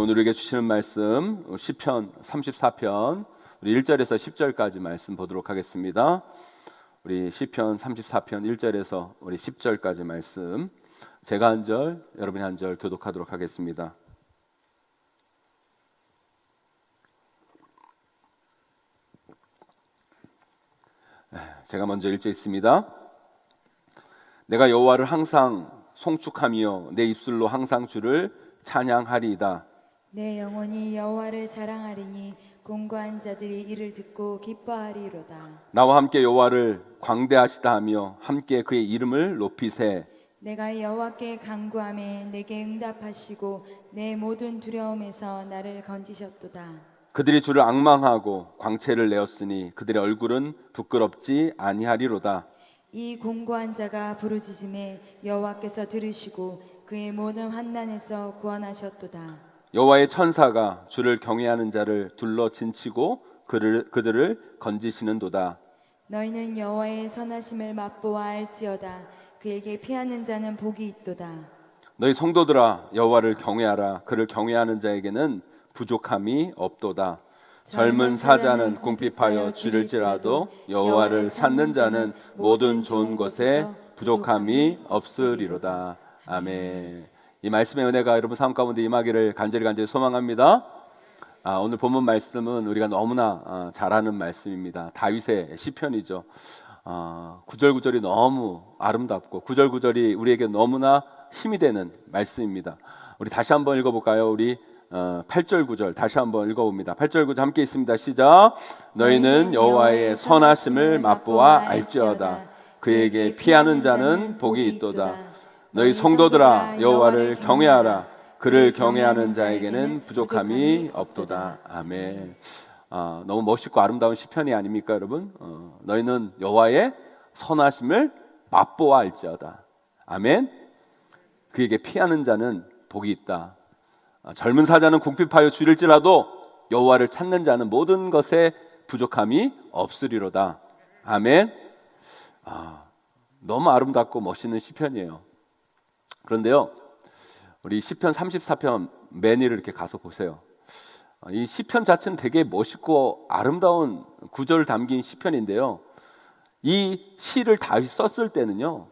오늘 우리에게 주시는 말씀 시편 34편 우리 1절에서 10절까지 말씀 보도록 하겠습니다. 우리 시편 34편 1절에서 우리 10절까지 말씀, 제가 한 절, 여러분이 한 절 교독하도록 하겠습니다. 제가 먼저 읽겠습니다. 내가 여호와를 항상 송축하며 내 입술로 항상 주를 찬양하리이다. 내 영혼이 여호와를 자랑하리니 공고한 자들이 이를 듣고 기뻐하리로다. 나와 함께 여호와를 광대하시다 하며 함께 그의 이름을 높이세. 내가 여호와께 간구하매 내게 응답하시고 내 모든 두려움에서 나를 건지셨도다. 그들이 주를 앙망하고 광채를 내었으니 그들의 얼굴은 부끄럽지 아니하리로다. 이 공고한 자가 부르짖음에 여호와께서 들으시고 그의 모든 환난에서 구원하셨도다. 여호와의 천사가 주를 경외하는 자를 둘러 진치고 그들을 건지시는도다. 너희는 여호와의 선하심을 맛보아 알지어다. 그에게 피하는 자는 복이 있도다. 너희 성도들아 여호와를 경외하라. 그를 경외하는 자에게는 부족함이 없도다. 젊은 사자는 궁핍하여 줄일지라도 여호와를 찾는 자는 모든 좋은 것에 부족함이 없으리로다. 아멘. 이 말씀의 은혜가 여러분 삶 가운데 임하기를 간절히 소망합니다. 오늘 본문 말씀은 우리가 너무나 잘 아는 말씀입니다. 다윗의 시편이죠. 구절구절이 너무 아름답고 구절구절이 우리에게 너무나 힘이 되는 말씀입니다. 우리 다시 한번 읽어볼까요? 우리 8절 9절 다시 한번 읽어봅니다. 8절 9절 함께 있습니다. 시작. 너희는 여호와의 선하심을 맛보아 알지어다. 그에게 피하는 자는 복이 있도다. 너희 성도들아 여호와를 경외하라. 그를 경외하는 자에게는 부족함이 없도다. 아멘. 너무 멋있고 아름다운 시편이 아닙니까 여러분? 너희는 여호와의 선하심을 맛보아 알지어다. 아멘. 그에게 피하는 자는 복이 있다. 젊은 사자는 궁핍하여 줄일지라도 여호와를 찾는 자는 모든 것에 부족함이 없으리로다. 아멘. 너무 아름답고 멋있는 시편이에요. 그런데요, 우리 시편 34편 맨 위를 이렇게 가서 보세요. 이 시편 자체는 되게 멋있고 아름다운 구절을 담긴 시편인데요, 이 시를 다윗이 썼을 때는요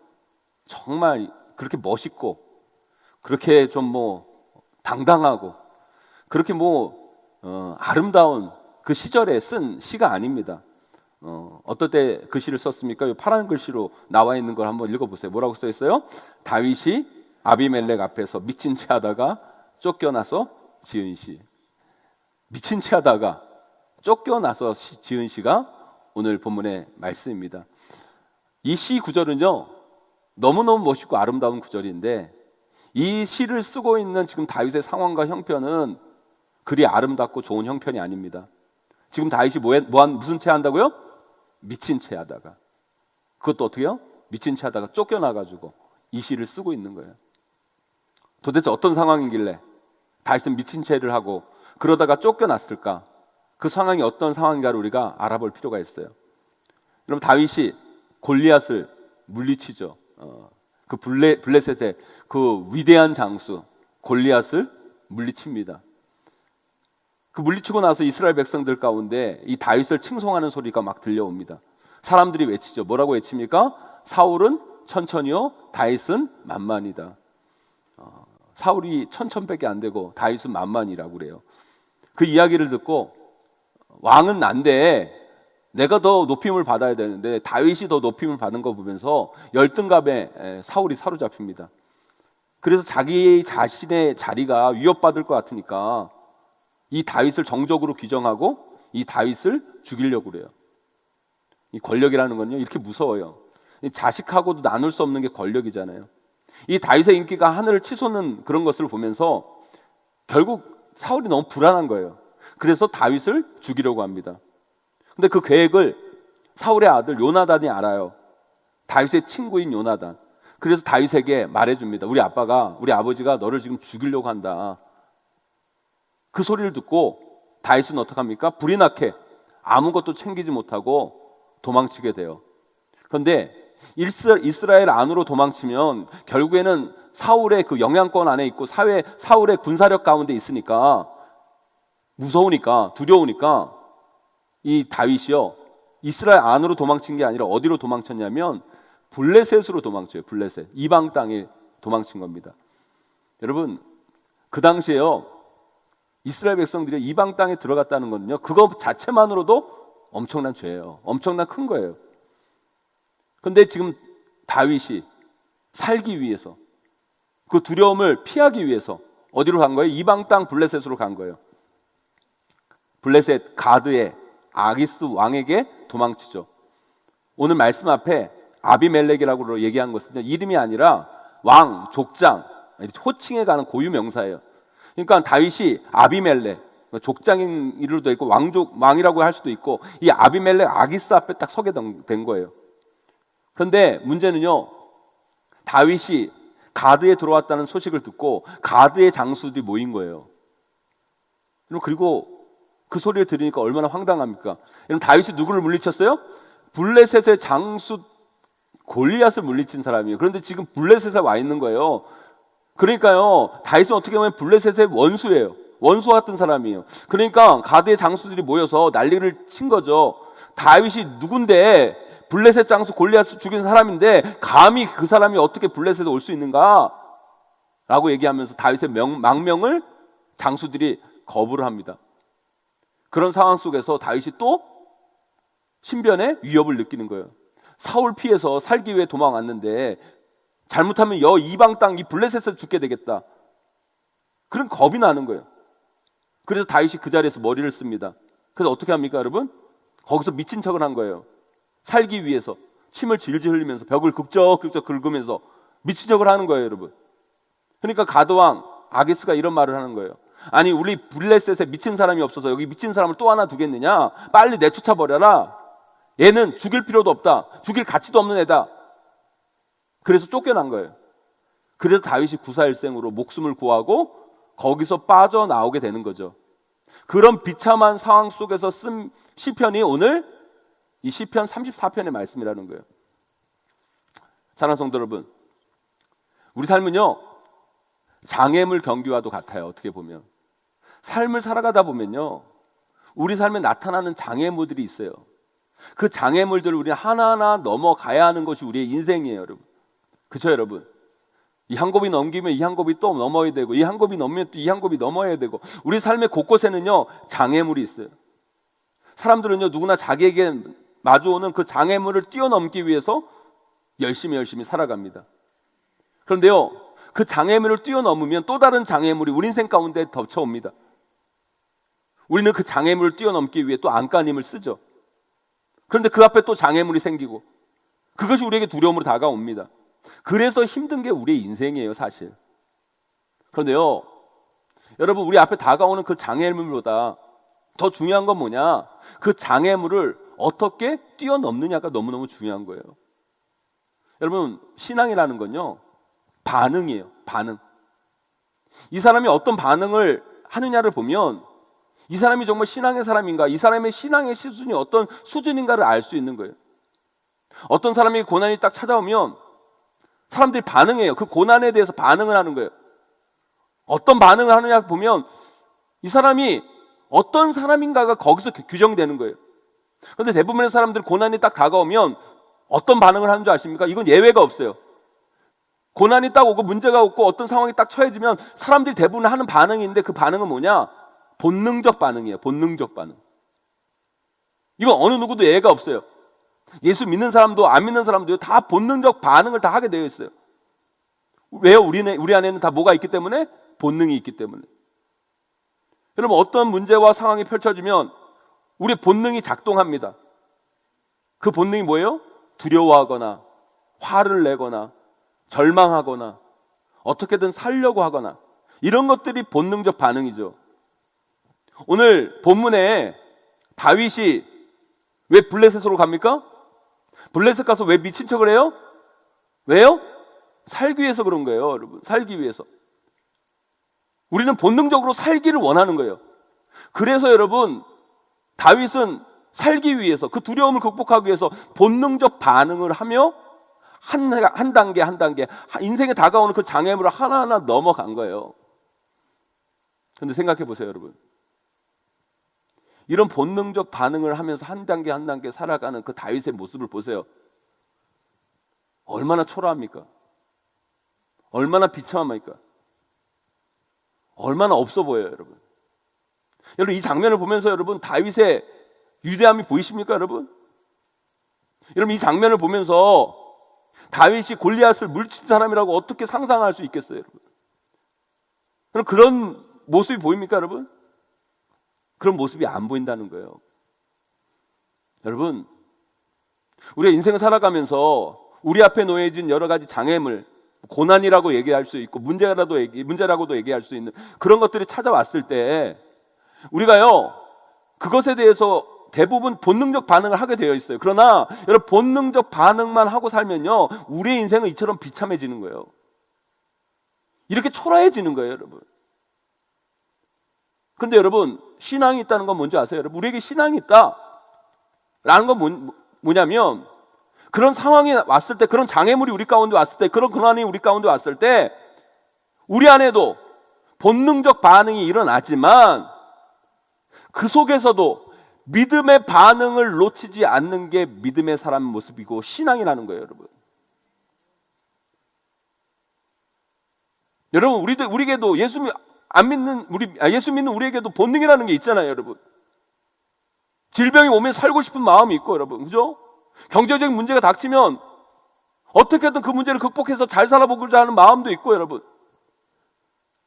정말 그렇게 멋있고 그렇게 좀 당당하고 그렇게 아름다운 그 시절에 쓴 시가 아닙니다. 어떨 때 그 시를 썼습니까? 이 파란 글씨로 나와 있는 걸 한번 읽어보세요. 뭐라고 써 있어요? 다윗이 아비멜렉 앞에서 미친 채 하다가 쫓겨나서 지은 시. 미친 채 하다가 쫓겨나서 지은 시가 오늘 본문의 말씀입니다. 이 시 구절은요 너무너무 멋있고 아름다운 구절인데, 이 시를 쓰고 있는 지금 다윗의 상황과 형편은 그리 아름답고 좋은 형편이 아닙니다. 지금 다윗이 무슨 채 한다고요? 미친 채 하다가, 그것도 어떻게요? 미친 채 하다가 쫓겨나가지고 이 시를 쓰고 있는 거예요. 도대체 어떤 상황이길래 다윗은 미친 채를 하고 그러다가 쫓겨났을까? 그 상황이 어떤 상황인가를 우리가 알아볼 필요가 있어요. 그럼 다윗이 골리앗을 물리치죠. 그 블레셋의 그 위대한 장수 골리앗을 물리칩니다. 그 물리치고 나서 이스라엘 백성들 가운데 이 다윗을 칭송하는 소리가 막 들려옵니다. 사람들이 외치죠. 뭐라고 외칩니까? 사울은 천천히요, 다윗은 만만이다. 사울이 천천밖에 안 되고 다윗은 만만이라고 그래요. 그 이야기를 듣고 왕은 난데 내가 더 높임을 받아야 되는데 다윗이 더 높임을 받은 거 보면서 열등감에 사울이 사로잡힙니다. 그래서 자기 자신의 자리가 위협받을 것 같으니까 이 다윗을 정적으로 규정하고 이 다윗을 죽이려고 그래요. 이 권력이라는 건요 이렇게 무서워요. 이 자식하고도 나눌 수 없는 게 권력이잖아요. 이 다윗의 인기가 하늘을 치솟는 그런 것을 보면서 결국 사울이 너무 불안한 거예요. 그래서 다윗을 죽이려고 합니다. 근데 그 계획을 사울의 아들 요나단이 알아요. 다윗의 친구인 요나단. 그래서 다윗에게 말해줍니다. 우리 아버지가 너를 지금 죽이려고 한다. 그 소리를 듣고 다윗은 어떡합니까? 불이 나게 아무것도 챙기지 못하고 도망치게 돼요. 그런데 이스라엘 안으로 도망치면 결국에는 사울의 그 영향권 안에 있고 사울의 군사력 가운데 있으니까 무서우니까 두려우니까 이 다윗이요 이스라엘 안으로 도망친 게 아니라 어디로 도망쳤냐면 블레셋으로 도망쳐요. 블레셋 이방 땅에 도망친 겁니다. 여러분 그 당시에요 이스라엘 백성들이 이방 땅에 들어갔다는 거는요 그거 자체만으로도 엄청난 죄예요. 엄청난 큰 거예요. 그런데 지금 다윗이 살기 위해서 그 두려움을 피하기 위해서 어디로 간 거예요? 이방 땅 블레셋으로 간 거예요. 블레셋 가드의 아기스 왕에게 도망치죠. 오늘 말씀 앞에 아비멜렉이라고 얘기한 것은 이름이 아니라 왕, 족장, 호칭에 가는 고유 명사예요. 그러니까 다윗이 아비멜렉, 족장인 이름도 있고 왕이라고 할 수도 있고 이 아비멜렉 아기스 앞에 딱 서게 된 거예요. 그런데 문제는요, 다윗이 가드에 들어왔다는 소식을 듣고 가드의 장수들이 모인 거예요. 그리고 그 소리를 들으니까 얼마나 황당합니까? 여러분 다윗이 누구를 물리쳤어요? 블레셋의 장수 골리앗을 물리친 사람이에요. 그런데 지금 블레셋에 와 있는 거예요. 그러니까요 다윗은 어떻게 보면 블레셋의 원수예요. 원수 같은 사람이에요. 그러니까 가드의 장수들이 모여서 난리를 친 거죠. 다윗이 누군데 블레셋 장수 골리앗을 죽인 사람인데 감히 그 사람이 어떻게 블레셋에 올 수 있는가? 라고 얘기하면서 다윗의 망명을 장수들이 거부를 합니다. 그런 상황 속에서 다윗이 또 신변의 위협을 느끼는 거예요. 사울 피해서 살기 위해 도망왔는데 잘못하면 이방 땅 이 블레셋에서 죽게 되겠다. 그런 겁이 나는 거예요. 그래서 다윗이 그 자리에서 머리를 씁니다. 그래서 어떻게 합니까 여러분? 거기서 미친 척을 한 거예요. 살기 위해서 침을 질질 흘리면서 벽을 긁적긁적 긁으면서 미친 척을 하는 거예요 여러분. 그러니까 가드왕 아기스가 이런 말을 하는 거예요. 아니 우리 블레셋에 미친 사람이 없어서 여기 미친 사람을 또 하나 두겠느냐? 빨리 내쫓아버려라. 얘는 죽일 필요도 없다. 죽일 가치도 없는 애다. 그래서 쫓겨난 거예요. 그래서 다윗이 구사일생으로 목숨을 구하고 거기서 빠져나오게 되는 거죠. 그런 비참한 상황 속에서 쓴 시편이 오늘 이 시편 34편의 말씀이라는 거예요. 사랑하는 성도 여러분, 우리 삶은요 장애물 경기와도 같아요. 어떻게 보면 삶을 살아가다 보면요 우리 삶에 나타나는 장애물들이 있어요. 그 장애물들을 우리는 하나하나 넘어가야 하는 것이 우리의 인생이에요 여러분. 그렇죠 여러분? 이 한 곱이 넘기면 이 한 곱이 또 넘어야 되고 이 한 곱이 넘으면 또 이 한 곱이 넘어야 되고 우리 삶의 곳곳에는요 장애물이 있어요. 사람들은요 누구나 자기에게 마주오는 그 장애물을 뛰어넘기 위해서 열심히 살아갑니다. 그런데요 그 장애물을 뛰어넘으면 또 다른 장애물이 우리 인생 가운데 덮쳐옵니다. 우리는 그 장애물을 뛰어넘기 위해 또 안간힘을 쓰죠. 그런데 그 앞에 또 장애물이 생기고 그것이 우리에게 두려움으로 다가옵니다. 그래서 힘든 게 우리의 인생이에요 사실. 그런데요 여러분 우리 앞에 다가오는 그 장애물보다 더 중요한 건 뭐냐? 그 장애물을 어떻게 뛰어넘느냐가 너무너무 중요한 거예요. 여러분 신앙이라는 건요 반응이에요. 반응. 이 사람이 어떤 반응을 하느냐를 보면 이 사람이 정말 신앙의 사람인가, 이 사람의 신앙의 수준이 어떤 수준인가를 알 수 있는 거예요. 어떤 사람이 고난이 딱 찾아오면 사람들이 반응해요. 그 고난에 대해서 반응을 하는 거예요. 어떤 반응을 하느냐 보면 이 사람이 어떤 사람인가가 거기서 규정되는 거예요. 그런데 대부분의 사람들이 고난이 딱 다가오면 어떤 반응을 하는 줄 아십니까? 이건 예외가 없어요. 고난이 딱 오고 문제가 없고 어떤 상황이 딱 처해지면 사람들이 대부분 하는 반응이 있는데 그 반응은 뭐냐? 본능적 반응이에요. 본능적 반응. 이건 어느 누구도 예외가 없어요. 예수 믿는 사람도 안 믿는 사람도 다 본능적 반응을 다 하게 되어 있어요. 왜요? 우리 안에는 다 뭐가 있기 때문에? 본능이 있기 때문에. 여러분 어떤 문제와 상황이 펼쳐지면 우리 본능이 작동합니다. 그 본능이 뭐예요? 두려워하거나 화를 내거나 절망하거나 어떻게든 살려고 하거나 이런 것들이 본능적 반응이죠. 오늘 본문에 다윗이 왜 블레셋으로 갑니까? 블레셋 가서 왜 미친 척을 해요? 왜요? 살기 위해서 그런 거예요, 여러분. 살기 위해서. 우리는 본능적으로 살기를 원하는 거예요. 그래서 여러분, 다윗은 살기 위해서 그 두려움을 극복하기 위해서 본능적 반응을 하며 한 단계 한 단계 인생에 다가오는 그 장애물을 하나하나 넘어간 거예요. 그런데 생각해 보세요, 여러분. 이런 본능적 반응을 하면서 한 단계 한 단계 살아가는 그 다윗의 모습을 보세요. 얼마나 초라합니까? 얼마나 비참합니까? 얼마나 없어 보여요, 여러분. 여러분, 이 장면을 보면서 여러분 다윗의 위대함이 보이십니까, 여러분? 여러분, 이 장면을 보면서 다윗이 골리앗을 물친 사람이라고 어떻게 상상할 수 있겠어요, 여러분? 그럼 그런 모습이 보입니까, 여러분? 그런 모습이 안 보인다는 거예요. 여러분, 우리가 인생을 살아가면서 우리 앞에 놓여진 여러 가지 장애물, 고난이라고 얘기할 수 있고 문제라고도 얘기할 수 있는 그런 것들이 찾아왔을 때 우리가요, 그것에 대해서 대부분 본능적 반응을 하게 되어 있어요. 그러나 여러분, 본능적 반응만 하고 살면요, 우리의 인생은 이처럼 비참해지는 거예요. 이렇게 초라해지는 거예요, 여러분. 그런데 여러분, 신앙이 있다는 건 뭔지 아세요? 여러분, 우리에게 신앙이 있다라는 건 뭐냐면, 그런 상황이 왔을 때, 그런 장애물이 우리 가운데 왔을 때, 그런 고난이 우리 가운데 왔을 때 우리 안에도 본능적 반응이 일어나지만 그 속에서도 믿음의 반응을 놓치지 않는 게 믿음의 사람 모습이고 신앙이라는 거예요, 여러분. 여러분, 우리에게도 예수 믿는 우리에게도 본능이라는 게 있잖아요, 여러분. 질병이 오면 살고 싶은 마음이 있고, 여러분, 그죠? 경제적인 문제가 닥치면 어떻게든 그 문제를 극복해서 잘 살아보고자 하는 마음도 있고, 여러분.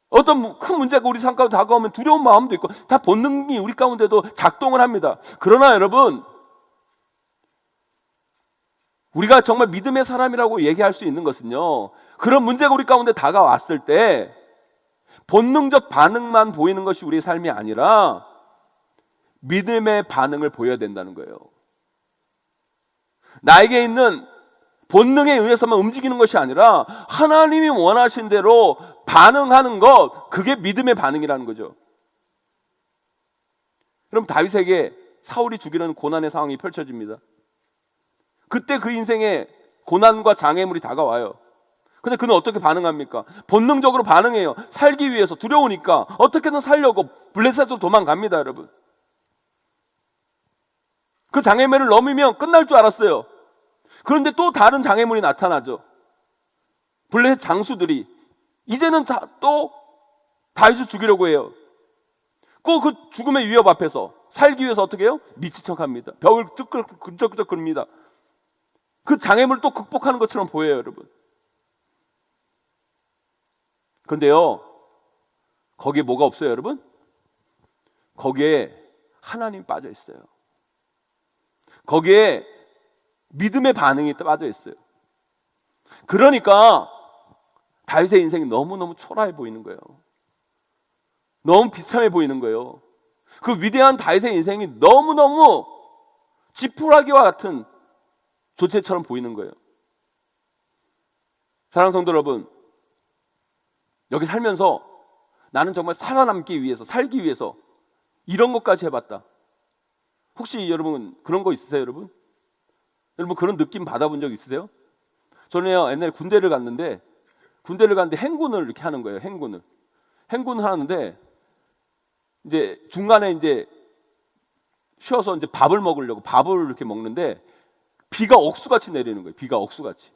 어떤 큰 문제가 우리 삶 가운데 다가오면 두려운 마음도 있고, 다 본능이 우리 가운데도 작동을 합니다. 그러나 여러분, 우리가 정말 믿음의 사람이라고 얘기할 수 있는 것은요, 그런 문제가 우리 가운데 다가왔을 때 본능적 반응만 보이는 것이 우리의 삶이 아니라 믿음의 반응을 보여야 된다는 거예요. 나에게 있는 본능에 의해서만 움직이는 것이 아니라 하나님이 원하신 대로 반응하는 것, 그게 믿음의 반응이라는 거죠. 그럼 다윗에게 사울이 죽이려는 고난의 상황이 펼쳐집니다. 그때 그 인생에 고난과 장애물이 다가와요. 근데 그는 어떻게 반응합니까? 본능적으로 반응해요. 살기 위해서, 두려우니까 어떻게든 살려고 블레셋으로 도망갑니다, 여러분. 그 장애물을 넘으면 끝날 줄 알았어요. 그런데 또 다른 장애물이 나타나죠. 블레셋 장수들이 이제는 또 다윗을 죽이려고 해요. 꼭 그 죽음의 위협 앞에서 살기 위해서 어떻게 해요? 미친 척합니다. 벽을 끈적끈적 그립니다. 그 장애물을 또 극복하는 것처럼 보여요, 여러분. 그런데요, 거기에 뭐가 없어요, 여러분? 거기에 하나님 빠져 있어요. 거기에 믿음의 반응이 빠져 있어요. 그러니까 다윗의 인생이 너무너무 초라해 보이는 거예요. 너무 비참해 보이는 거예요. 그 위대한 다윗의 인생이 너무너무 지푸라기와 같은 조체처럼 보이는 거예요. 사랑하는 성도 여러분, 여기 살면서 나는 정말 살아남기 위해서, 살기 위해서 이런 것까지 해봤다. 혹시 여러분 그런 거 있으세요, 여러분? 여러분 그런 느낌 받아본 적 있으세요? 저는요, 옛날에 군대를 갔는데 행군을 이렇게 하는 거예요. 행군을 하는데 이제 중간에 이제 쉬어서 이제 밥을 먹으려고 밥을 이렇게 먹는데 비가 억수같이 내리는 거예요. 비가 억수같이.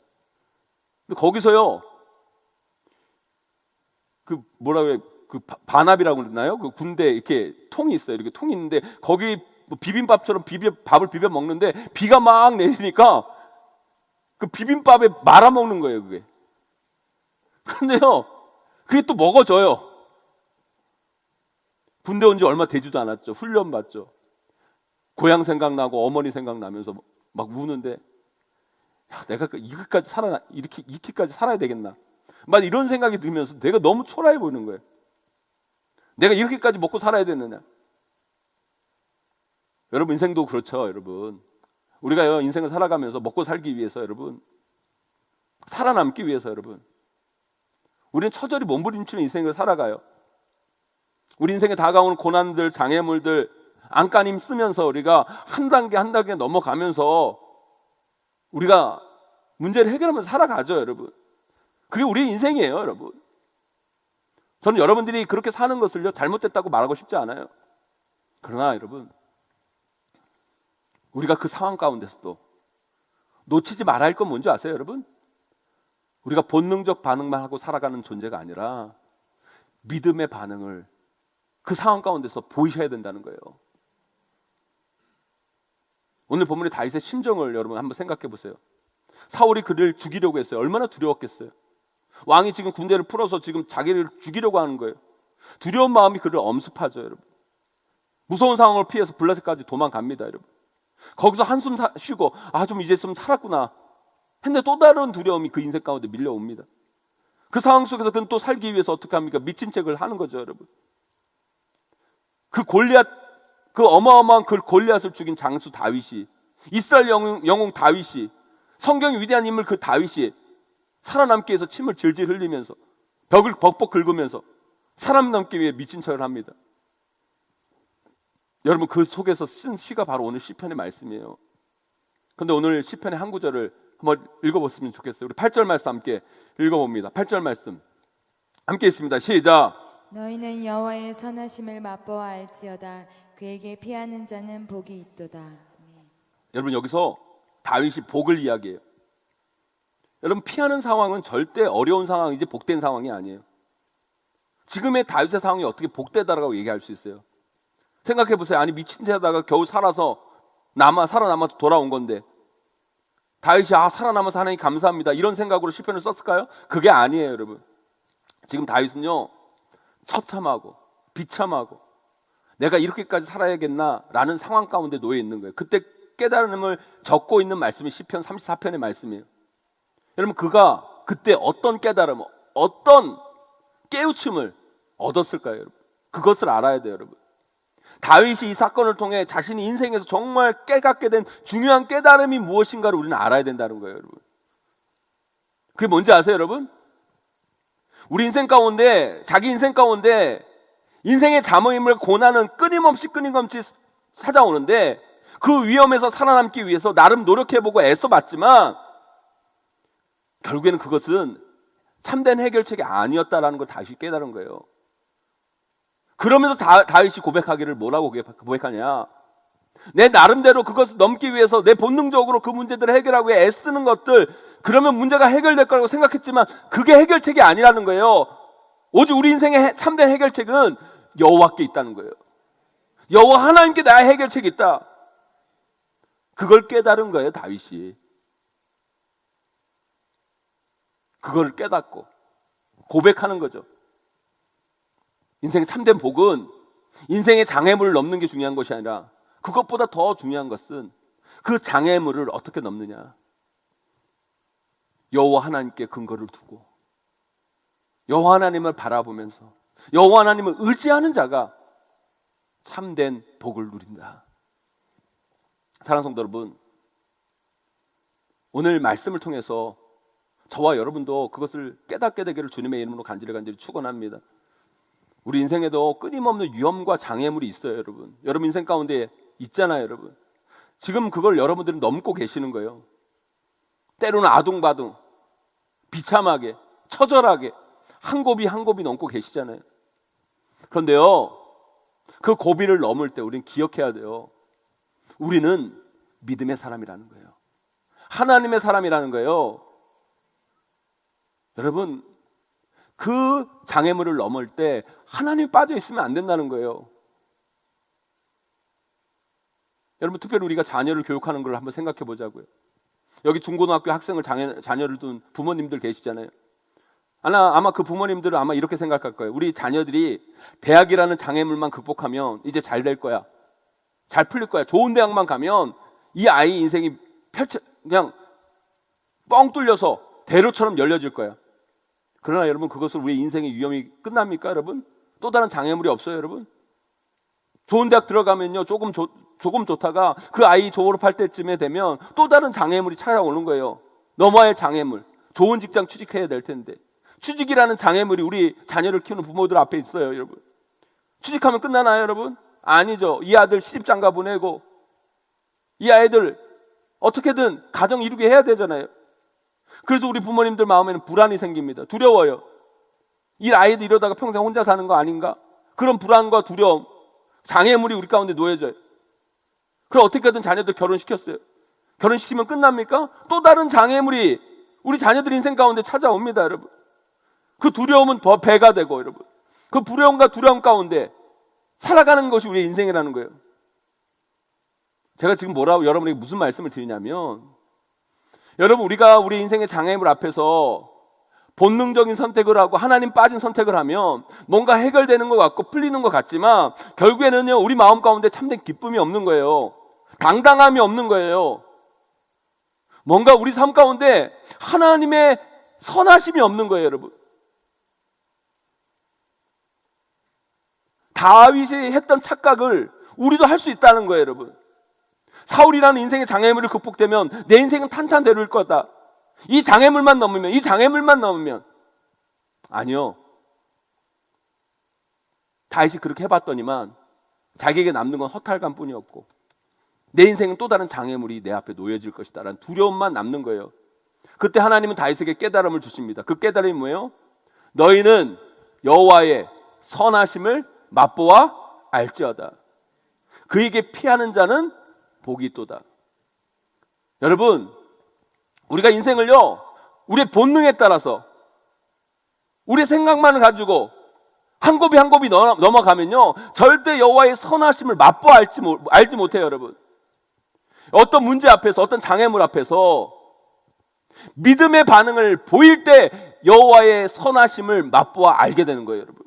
근데 거기서요, 그 뭐라 그래, 그 반합이라고 그러나요? 그 군대 이렇게 통이 있어요. 이렇게 통이 있는데 거기 뭐 비빔밥처럼 밥을 비벼 먹는데 비가 막 내리니까 그 비빔밥에 말아 먹는 거예요, 그게. 그런데요, 그게 또 먹어져요. 군대 온 지 얼마 되지도 않았죠. 훈련 받죠. 고향 생각나고 어머니 생각나면서 막 우는데, 야, 내가 이렇게까지 이렇게까지 살아야 되겠나? 막 이런 생각이 들면서 내가 너무 초라해 보이는 거예요. 내가 이렇게까지 먹고 살아야 되느냐? 여러분 인생도 그렇죠, 여러분. 우리가요, 인생을 살아가면서 먹고 살기 위해서, 여러분, 살아남기 위해서, 여러분, 우리는 처절히 몸부림치는 인생을 살아가요. 우리 인생에 다가오는 고난들, 장애물들, 안간힘 쓰면서 우리가 한 단계 한 단계 넘어가면서 우리가 문제를 해결하면서 살아가죠, 여러분. 그게 우리의 인생이에요, 여러분. 저는 여러분들이 그렇게 사는 것을요, 잘못됐다고 말하고 싶지 않아요. 그러나 여러분, 우리가 그 상황 가운데서도 놓치지 말아야 할 건 뭔지 아세요, 여러분? 우리가 본능적 반응만 하고 살아가는 존재가 아니라 믿음의 반응을 그 상황 가운데서 보이셔야 된다는 거예요. 오늘 본문의 다윗의 심정을 여러분 한번 생각해 보세요. 사울이 그를 죽이려고 했어요. 얼마나 두려웠겠어요. 왕이 지금 군대를 풀어서 지금 자기를 죽이려고 하는 거예요. 두려운 마음이 그를 엄습하죠, 여러분. 무서운 상황을 피해서 블레셋까지 도망갑니다, 여러분. 거기서 한숨 쉬고 좀 이제 좀 살았구나 했는데 또 다른 두려움이 그 인생 가운데 밀려옵니다. 그 상황 속에서 그는 또 살기 위해서 어떻게 합니까? 미친 척을 하는 거죠, 여러분. 그 골리앗, 그 어마어마한 그 골리앗을 죽인 장수 다윗이, 이스라엘 영웅 다윗이, 성경의 위대한 인물 그 다윗이 살아남기 위해서 침을 질질 흘리면서 벽을 벅벅 긁으면서 살아남기 위해 미친 척을 합니다. 여러분, 그 속에서 쓴 시가 바로 오늘 시편의 말씀이에요. 그런데 오늘 시편의 한 구절을 한번 읽어봤으면 좋겠어요. 우리 8절 말씀 함께 읽어봅니다. 8절 말씀 함께 있습니다. 시작. 너희는 여호와의 선하심을 맛보아 알지어다. 그에게 피하는 자는 복이 있도다. 여러분, 여기서 다윗이 복을 이야기해요. 여러분, 피하는 상황은 절대 어려운 상황이지 복된 상황이 아니에요. 지금의 다윗의 상황이 어떻게 복되다라고 얘기할 수 있어요? 생각해 보세요. 아니, 미친 채 하다가 겨우 살아남아서 돌아온 건데 다윗이 살아남아서 하나님 감사합니다 이런 생각으로 시편을 썼을까요? 그게 아니에요, 여러분. 지금 다윗은요, 처참하고 비참하고 내가 이렇게까지 살아야겠나라는 상황 가운데 놓여 있는 거예요. 그때 깨달음을 적고 있는 말씀이 시편 34편의 말씀이에요. 여러분, 그가 그때 어떤 깨달음, 어떤 깨우침을 얻었을까요, 여러분? 그것을 알아야 돼요, 여러분. 다윗이 이 사건을 통해 자신이 인생에서 정말 깨닫게 된 중요한 깨달음이 무엇인가를 우리는 알아야 된다는 거예요, 여러분. 그게 뭔지 아세요, 여러분? 우리 인생 가운데, 자기 인생 가운데 인생의 자모임을 고난은 끊임없이 찾아오는데 그 위험에서 살아남기 위해서 나름 노력해보고 애써봤지만 결국에는 그것은 참된 해결책이 아니었다라는 걸 다시 깨달은 거예요. 그러면서 다윗이 고백하기를 뭐라고 고백하냐? 내 나름대로 그것을 넘기 위해서 내 본능적으로 그 문제들을 해결하기 위해 애쓰는 것들, 그러면 문제가 해결될 거라고 생각했지만 그게 해결책이 아니라는 거예요. 오직 우리 인생의 참된 해결책은 여호와께 있다는 거예요. 여호와 하나님께 나의 해결책이 있다. 그걸 깨달은 거예요, 다윗이. 그걸 깨닫고 고백하는 거죠. 인생의 참된 복은 인생의 장애물을 넘는 게 중요한 것이 아니라 그것보다 더 중요한 것은 그 장애물을 어떻게 넘느냐. 여호와 하나님께 근거를 두고 여호와 하나님을 바라보면서 여호와 하나님을 의지하는 자가 참된 복을 누린다. 사랑하는 성도 여러분, 오늘 말씀을 통해서 저와 여러분도 그것을 깨닫게 되기를 주님의 이름으로 간절히 축원합니다. 우리 인생에도 끊임없는 위험과 장애물이 있어요, 여러분. 여러분 인생 가운데 있잖아요, 여러분. 지금 그걸 여러분들은 넘고 계시는 거예요. 때로는 아둥바둥, 비참하게, 처절하게 한 고비 한 고비 넘고 계시잖아요. 그런데요, 그 고비를 넘을 때 우리는 기억해야 돼요. 우리는 믿음의 사람이라는 거예요. 하나님의 사람이라는 거예요. 여러분, 그 장애물을 넘을 때 하나님이 빠져 있으면 안 된다는 거예요. 여러분, 특별히 우리가 자녀를 교육하는 걸 한번 생각해 보자고요. 여기 중고등학교 학생을 자녀를 둔 부모님들 계시잖아요. 아마 그 부모님들은 아마 이렇게 생각할 거예요. 우리 자녀들이 대학이라는 장애물만 극복하면 이제 잘 될 거야. 잘 풀릴 거야. 좋은 대학만 가면 이 아이 인생이 그냥 뻥 뚫려서 대로처럼 열려질 거야. 그러나 여러분, 그것은 우리의 인생의 위험이 끝납니까, 여러분? 또 다른 장애물이 없어요, 여러분? 좋은 대학 들어가면요, 조금 좋다가 그 아이 졸업할 때쯤에 되면 또 다른 장애물이 찾아오는 거예요. 넘어야 할 장애물. 좋은 직장 취직해야 될 텐데. 취직이라는 장애물이 우리 자녀를 키우는 부모들 앞에 있어요, 여러분. 취직하면 끝나나요, 여러분? 아니죠. 이 아들 시집장가 보내고 이 아이들 어떻게든 가정 이루게 해야 되잖아요. 그래서 우리 부모님들 마음에는 불안이 생깁니다. 두려워요. 이 아이들 이러다가 평생 혼자 사는 거 아닌가? 그런 불안과 두려움, 장애물이 우리 가운데 놓여져요. 그럼 어떻게든 자녀들 결혼시켰어요. 결혼시키면 끝납니까? 또 다른 장애물이 우리 자녀들 인생 가운데 찾아옵니다, 여러분. 그 두려움은 더 배가 되고, 여러분. 그 불안과 두려움 가운데 살아가는 것이 우리의 인생이라는 거예요. 제가 지금 여러분에게 무슨 말씀을 드리냐면, 여러분, 우리가 우리 인생의 장애물 앞에서 본능적인 선택을 하고 하나님 빠진 선택을 하면 뭔가 해결되는 것 같고 풀리는 것 같지만 결국에는요, 우리 마음 가운데 참된 기쁨이 없는 거예요. 당당함이 없는 거예요. 뭔가 우리 삶 가운데 하나님의 선하심이 없는 거예요, 여러분. 다윗이 했던 착각을 우리도 할 수 있다는 거예요, 여러분. 사울이라는 인생의 장애물을 극복되면 내 인생은 탄탄대로일 거다. 이 장애물만 넘으면 아니요. 다윗이 그렇게 해봤더니만 자기에게 남는 건 허탈감 뿐이었고 내 인생은 또 다른 장애물이 내 앞에 놓여질 것이다 라는 두려움만 남는 거예요. 그때 하나님은 다윗에게 깨달음을 주십니다. 그 깨달음이 뭐예요? 너희는 여호와의 선하심을 맛보아 알지어다. 그에게 피하는 자는 복이 있도다. 여러분, 우리가 인생을요, 우리의 본능에 따라서 우리의 생각만을 가지고 한 곱이 한 곱이 넘어가면요, 절대 여호와의 선하심을 맛보아 알지 못해요, 여러분. 어떤 문제 앞에서, 어떤 장애물 앞에서 믿음의 반응을 보일 때 여호와의 선하심을 맛보아 알게 되는 거예요, 여러분.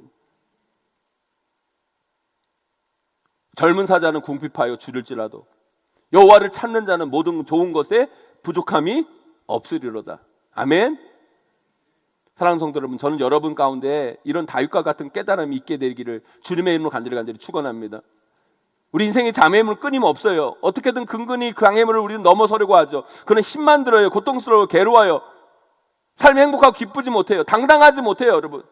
젊은 사자는 궁핍하여 줄일지라도 여호와를 찾는 자는 모든 좋은 것에 부족함이 없으리로다. 아멘. 사랑하는 성도 여러분, 저는 여러분 가운데 이런 다윗과 같은 깨달음이 있게 되기를 주님의 이름으로 간절히 축원합니다. 우리 인생의 장애물 끊임없어요. 어떻게든 근근히 그 장애물을 우리는 넘어서려고 하죠. 그는 힘만 들어요. 고통스러워요. 괴로워요. 삶이 행복하고 기쁘지 못해요. 당당하지 못해요, 여러분.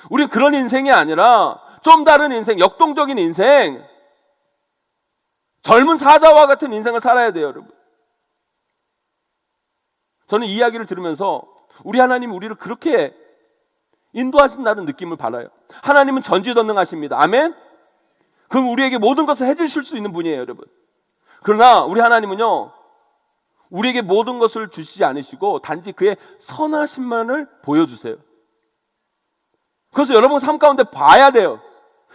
우리는 그런 인생이 아니라 좀 다른 인생, 역동적인 인생, 젊은 사자와 같은 인생을 살아야 돼요, 여러분. 저는 이 이야기를 들으면서 우리 하나님이 우리를 그렇게 인도하신다는 느낌을 받아요. 하나님은 전지전능하십니다. 아멘? 그럼 우리에게 모든 것을 해주실 수 있는 분이에요, 여러분. 그러나 우리 하나님은요, 우리에게 모든 것을 주시지 않으시고 단지 그의 선하심만을 보여주세요. 그래서 여러분 삶 가운데 봐야 돼요.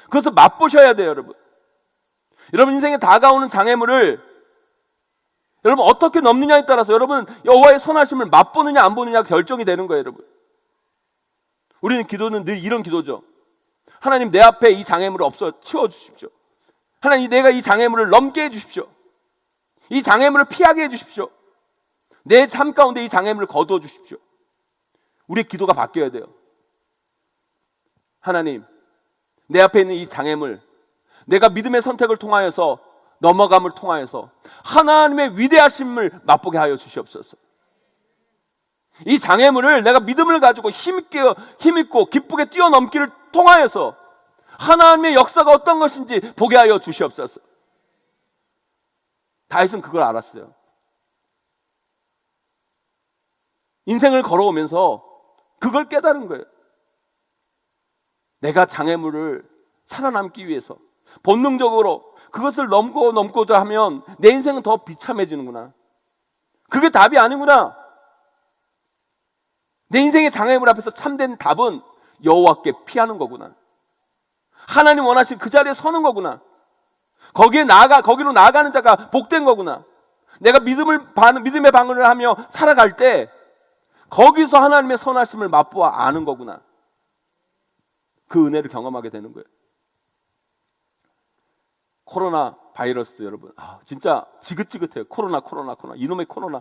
그래서 맛보셔야 돼요, 여러분. 여러분 인생에 다가오는 장애물을 여러분 어떻게 넘느냐에 따라서 여러분 여호와의 선하심을 맛보느냐 안 보느냐가 결정이 되는 거예요, 여러분. 우리는 기도는 늘 이런 기도죠. 하나님, 내 앞에 이 장애물을 치워주십시오. 하나님, 내가 이 장애물을 넘게 해주십시오. 이 장애물을 피하게 해주십시오. 내 삶 가운데 이 장애물을 거두어 주십시오. 우리의 기도가 바뀌어야 돼요. 하나님, 내 앞에 있는 이 장애물, 내가 믿음의 선택을 통하여서, 넘어감을 통하여서 하나님의 위대하심을 맛보게 하여 주시옵소서. 이 장애물을 내가 믿음을 가지고 힘있고 기쁘게 뛰어넘기를 통하여서 하나님의 역사가 어떤 것인지 보게 하여 주시옵소서. 다윗은 그걸 알았어요. 인생을 걸어오면서 그걸 깨달은 거예요. 내가 장애물을 살아남기 위해서 본능적으로 그것을 넘고자 하면 내 인생은 더 비참해지는구나. 그게 답이 아니구나. 내 인생의 장애물 앞에서 참된 답은 여호와께 피하는 거구나. 하나님 원하신 그 자리에 서는 거구나. 거기로 나아가는 자가 복된 거구나. 내가 믿음의 방언을 하며 살아갈 때 거기서 하나님의 선하심을 맛보아 아는 거구나. 그 은혜를 경험하게 되는 거예요. 코로나 바이러스 여러분, 진짜 지긋지긋해요. 코로나 이놈의 코로나.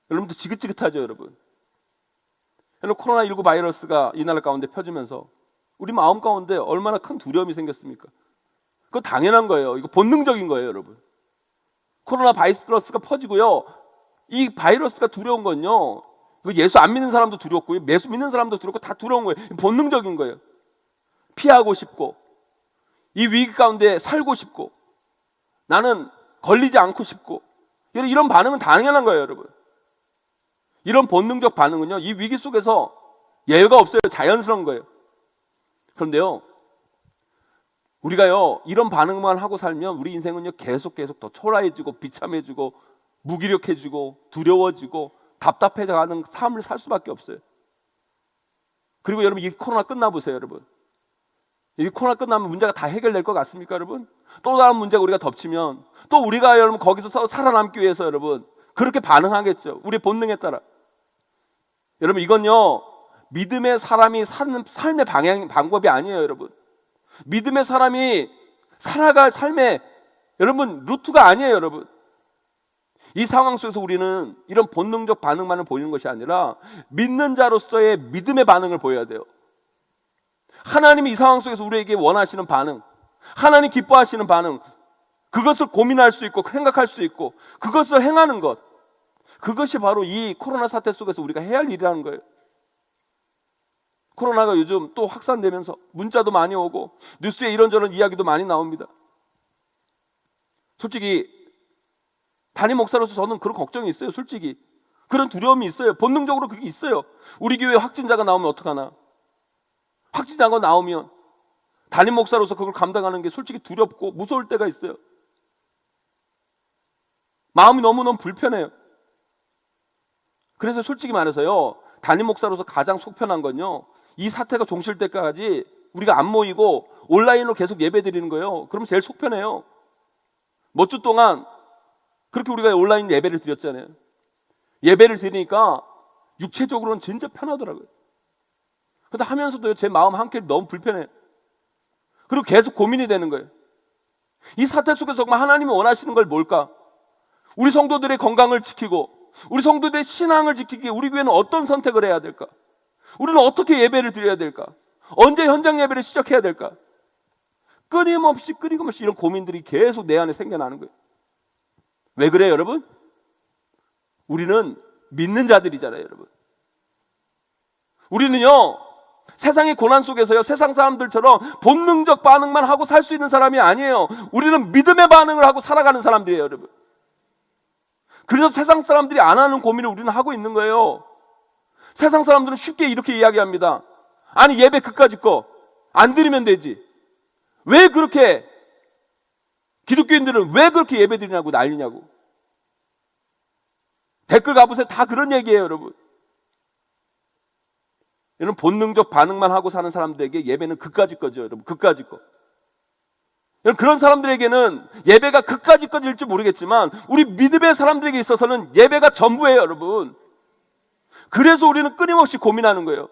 여러분도 지긋지긋하죠, 여러분. 여러분, 코로나19 바이러스가 이 나라 가운데 펴지면서 우리 마음 가운데 얼마나 큰 두려움이 생겼습니까? 그거 당연한 거예요. 이거 본능적인 거예요, 여러분. 코로나 바이러스가 퍼지고요. 이 바이러스가 두려운 건요, 예수 안 믿는 사람도 두렵고요, 예수 믿는 사람도 두렵고 다 두려운 거예요. 본능적인 거예요. 피하고 싶고, 이 위기 가운데 살고 싶고, 나는 걸리지 않고 싶고, 이런 반응은 당연한 거예요, 여러분. 이런 본능적 반응은요, 이 위기 속에서 예외가 없어요. 자연스러운 거예요. 그런데요, 우리가요 이런 반응만 하고 살면 우리 인생은요 계속 더 초라해지고 비참해지고 무기력해지고 두려워지고 답답해져가는 삶을 살 수밖에 없어요. 그리고 여러분, 이 코로나 끝나보세요. 여러분, 이 코로나 끝나면 문제가 다 해결될 것 같습니까? 여러분, 또 다른 문제가 우리가 덮치면 또 우리가 여러분 거기서 살아남기 위해서 여러분 그렇게 반응하겠죠. 우리 본능에 따라. 여러분, 이건요 믿음의 사람이 사는 삶의 방법이 아니에요. 여러분, 믿음의 사람이 살아갈 삶의 여러분 루트가 아니에요. 여러분, 이 상황 속에서 우리는 이런 본능적 반응만을 보이는 것이 아니라 믿는 자로서의 믿음의 반응을 보여야 돼요. 하나님이 이 상황 속에서 우리에게 원하시는 반응, 하나님 기뻐하시는 반응, 그것을 고민할 수 있고 생각할 수 있고 그것을 행하는 것, 그것이 바로 이 코로나 사태 속에서 우리가 해야 할 일이라는 거예요. 코로나가 요즘 또 확산되면서 문자도 많이 오고 뉴스에 이런저런 이야기도 많이 나옵니다. 솔직히 담임 목사로서 저는 그런 걱정이 있어요. 솔직히 그런 두려움이 있어요. 본능적으로 그게 있어요. 우리 교회에 확진자가 나오면 어떡하나, 확진자가 나오면 담임 목사로서 그걸 감당하는 게 솔직히 두렵고 무서울 때가 있어요. 마음이 너무너무 불편해요. 그래서 솔직히 말해서요, 담임 목사로서 가장 속편한 건요, 이 사태가 종실 때까지 우리가 안 모이고 온라인으로 계속 예배 드리는 거예요. 그럼 제일 속편해요. 몇 주 동안 그렇게 우리가 온라인 예배를 드렸잖아요. 예배를 드리니까 육체적으로는 진짜 편하더라고요. 그런데 하면서도 제 마음 한켠이 너무 불편해요. 그리고 계속 고민이 되는 거예요. 이 사태 속에서 정말 하나님이 원하시는 걸 뭘까? 우리 성도들의 건강을 지키고 우리 성도들의 신앙을 지키기 위해 우리 교회는 어떤 선택을 해야 될까? 우리는 어떻게 예배를 드려야 될까? 언제 현장 예배를 시작해야 될까? 끊임없이 이런 고민들이 계속 내 안에 생겨나는 거예요. 왜 그래요, 여러분? 우리는 믿는 자들이잖아요, 여러분. 우리는요, 세상의 고난 속에서요, 세상 사람들처럼 본능적 반응만 하고 살 수 있는 사람이 아니에요. 우리는 믿음의 반응을 하고 살아가는 사람들이에요, 여러분. 그래서 세상 사람들이 안 하는 고민을 우리는 하고 있는 거예요. 세상 사람들은 쉽게 이렇게 이야기합니다. 아니, 예배 그까짓 거 안 드리면 되지. 왜 그렇게 기독교인들은 왜 그렇게 예배 드리냐고 난리냐고. 댓글 가보세요. 다 그런 얘기예요, 여러분. 이런 본능적 반응만 하고 사는 사람들에게 예배는 그까짓 거죠, 여러분. 그까짓 거. 그런 사람들에게는 예배가 그까짓 것일지 모르겠지만 우리 믿음의 사람들에게 있어서는 예배가 전부예요, 여러분. 그래서 우리는 끊임없이 고민하는 거예요.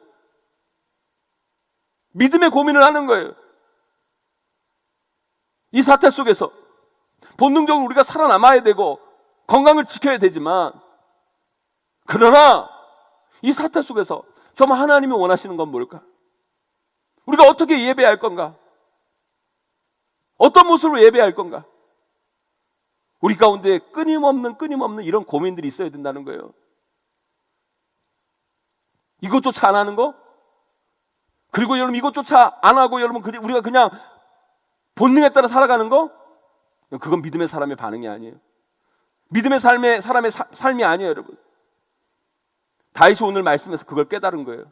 믿음의 고민을 하는 거예요. 이 사태 속에서 본능적으로 우리가 살아남아야 되고 건강을 지켜야 되지만, 그러나 이 사태 속에서 정말 하나님이 원하시는 건 뭘까? 우리가 어떻게 예배할 건가? 어떤 모습으로 예배할 건가? 우리 가운데 끊임없는 이런 고민들이 있어야 된다는 거예요. 이것조차 안 하는 거? 그리고 여러분, 이것조차 안 하고 여러분 우리가 그냥 본능에 따라 살아가는 거? 그건 믿음의 사람의 반응이 아니에요. 믿음의 사람의 삶이 아니에요, 여러분. 다윗이 오늘 말씀에서 그걸 깨달은 거예요.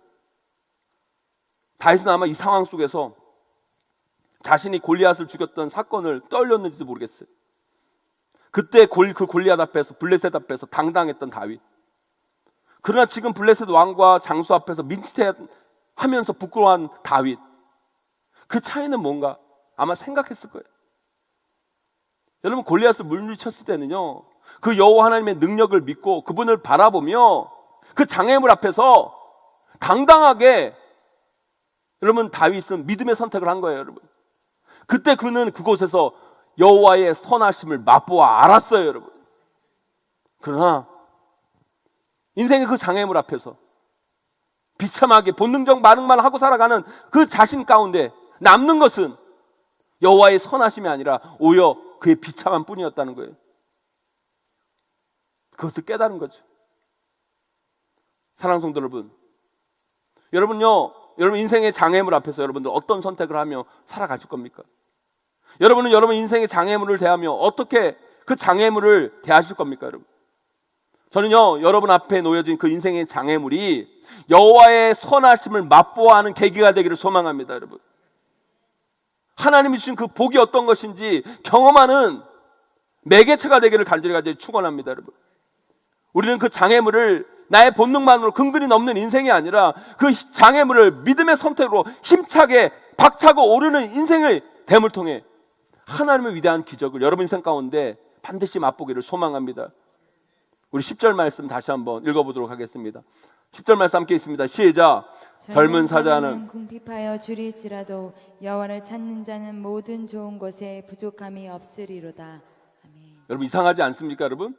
다윗은 아마 이 상황 속에서 자신이 골리앗을 죽였던 사건을 떠올렸는지도 모르겠어요. 그때 그 골리앗 앞에서, 블레셋 앞에서 당당했던 다윗. 그러나 지금 블레셋 왕과 장수 앞에서 민치하면서 부끄러워한 다윗. 그 차이는 뭔가 아마 생각했을 거예요. 여러분, 골리앗을 물리쳤을 때는요, 그 여호와 하나님의 능력을 믿고 그분을 바라보며 그 장애물 앞에서 당당하게 여러분 다윗은 믿음의 선택을 한 거예요, 여러분. 그때 그는 그곳에서 여호와의 선하심을 맛보아 알았어요, 여러분. 그러나 인생의 그 장애물 앞에서 비참하게 본능적 반응만 하고 살아가는 그 자신 가운데 남는 것은 여호와의 선하심이 아니라 오히려 그의 비참한 뿐이었다는 거예요. 그것을 깨달은 거죠. 사랑하는 성도 여러분, 여러분요, 여러분 인생의 장애물 앞에서 여러분들 어떤 선택을 하며 살아가실 겁니까? 여러분은 여러분 인생의 장애물을 대하며 어떻게 그 장애물을 대하실 겁니까, 여러분? 저는요, 여러분 앞에 놓여진 그 인생의 장애물이 여호와의 선하심을 맛보아하는 계기가 되기를 소망합니다, 여러분. 하나님이 주신 그 복이 어떤 것인지 경험하는 매개체가 되기를 간절히 축원합니다, 여러분. 우리는 그 장애물을 나의 본능만으로 근근히 넘는 인생이 아니라 그 장애물을 믿음의 선택으로 힘차게 박차고 오르는 인생의 됨을 통해 하나님의 위대한 기적을 여러분 인생 가운데 반드시 맛보기를 소망합니다. 우리 10절 말씀 다시 한번 읽어보도록 하겠습니다. 10절 말씀 함께 있습니다. 시작. 젊은 사자는 궁핍하여 줄일지라도 여호와를 찾는 자는 모든 좋은 것에 부족함이 없으리로다. 아멘. 여러분 이상하지 않습니까, 여러분?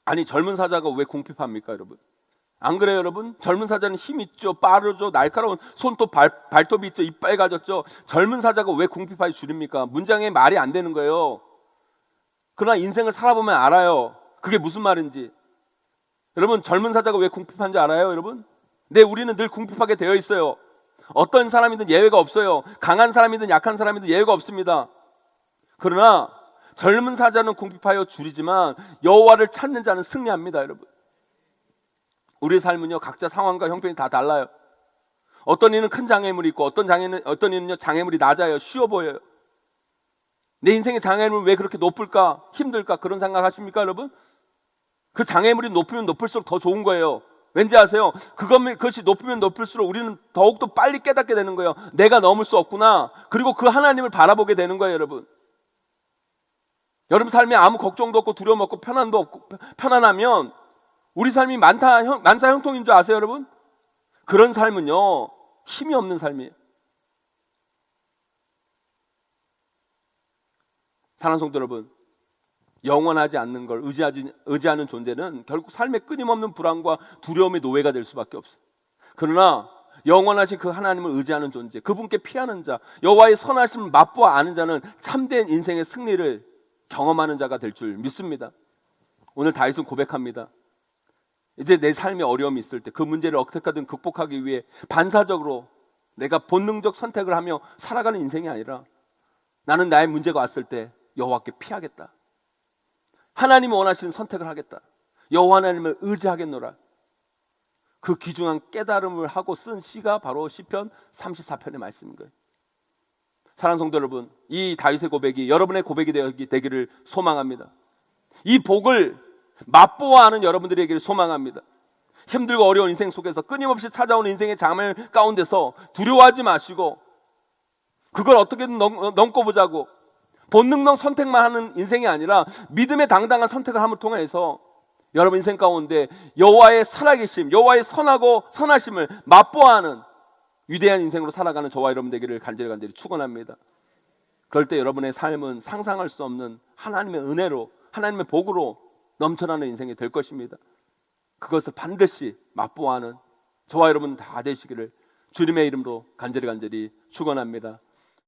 아니, 젊은 사자가 왜 궁핍합니까, 여러분? 안 그래요, 여러분? 젊은 사자는 힘 있죠, 빠르죠, 날카로운 손톱, 발톱이 있죠, 이빨 가졌죠. 젊은 사자가 왜 궁핍하여 줄입니까? 문장에 말이 안 되는 거예요. 그러나 인생을 살아보면 알아요. 그게 무슨 말인지. 여러분, 젊은 사자가 왜 궁핍한지 알아요, 여러분? 네, 우리는 늘 궁핍하게 되어 있어요. 어떤 사람이든 예외가 없어요. 강한 사람이든 약한 사람이든 예외가 없습니다. 그러나 젊은 사자는 궁핍하여 줄이지만 여호와를 찾는 자는 승리합니다, 여러분. 우리의 삶은요, 각자 상황과 형편이 다 달라요. 어떤 이는 큰 장애물이 있고 어떤 이는요, 장애물이 낮아요. 쉬워 보여요. 내 인생의 장애물은 왜 그렇게 높을까? 힘들까? 그런 생각하십니까, 여러분? 그 장애물이 높으면 높을수록 더 좋은 거예요. 왠지 아세요? 그것이 높으면 높을수록 우리는 더욱더 빨리 깨닫게 되는 거예요. 내가 넘을 수 없구나. 그리고 그 하나님을 바라보게 되는 거예요, 여러분. 여러분 삶에 아무 걱정도 없고 두려움 없고 편안도 없고 편안하면 우리 삶이 만사 형통인 줄 아세요, 여러분? 그런 삶은요, 힘이 없는 삶이에요. 사랑하는 성도 여러분, 영원하지 않는 걸 의지하는 존재는 결국 삶의 끊임없는 불안과 두려움의 노예가 될 수밖에 없어요. 그러나 영원하신 그 하나님을 의지하는 존재, 그분께 피하는 자, 여호와의 선하심을 맛보아 아는 자는 참된 인생의 승리를 경험하는 자가 될 줄 믿습니다. 오늘 다윗은 고백합니다. 이제 내 삶에 어려움이 있을 때 그 문제를 어떻게든 극복하기 위해 반사적으로 내가 본능적 선택을 하며 살아가는 인생이 아니라 나는 나의 문제가 왔을 때 여호와께 피하겠다. 하나님이 원하시는 선택을 하겠다. 여호와 하나님을 의지하겠노라. 그 귀중한 깨달음을 하고 쓴 시가 바로 시편 34편의 말씀인 거예요. 사랑하는 성도 여러분, 이 다윗의 고백이 여러분의 고백이 되기를 소망합니다. 이 복을 맛보아하는 여러분들에게 소망합니다. 힘들고 어려운 인생 속에서 끊임없이 찾아오는 인생의 장애 가운데서 두려워하지 마시고 그걸 어떻게든 넘고 보자고 본능적 선택만 하는 인생이 아니라 믿음의 당당한 선택을 함을 통해서 여러분 인생 가운데 여호와의 살아계심, 여호와의 선하고 선하심을 맛보아하는 위대한 인생으로 살아가는 저와 여러분 되기를 간절히 축원합니다. 그럴 때 여러분의 삶은 상상할 수 없는 하나님의 은혜로, 하나님의 복으로 넘쳐나는 인생이 될 것입니다. 그것을 반드시 맛보아하는 저와 여러분 다 되시기를 주님의 이름으로 간절히 축원합니다.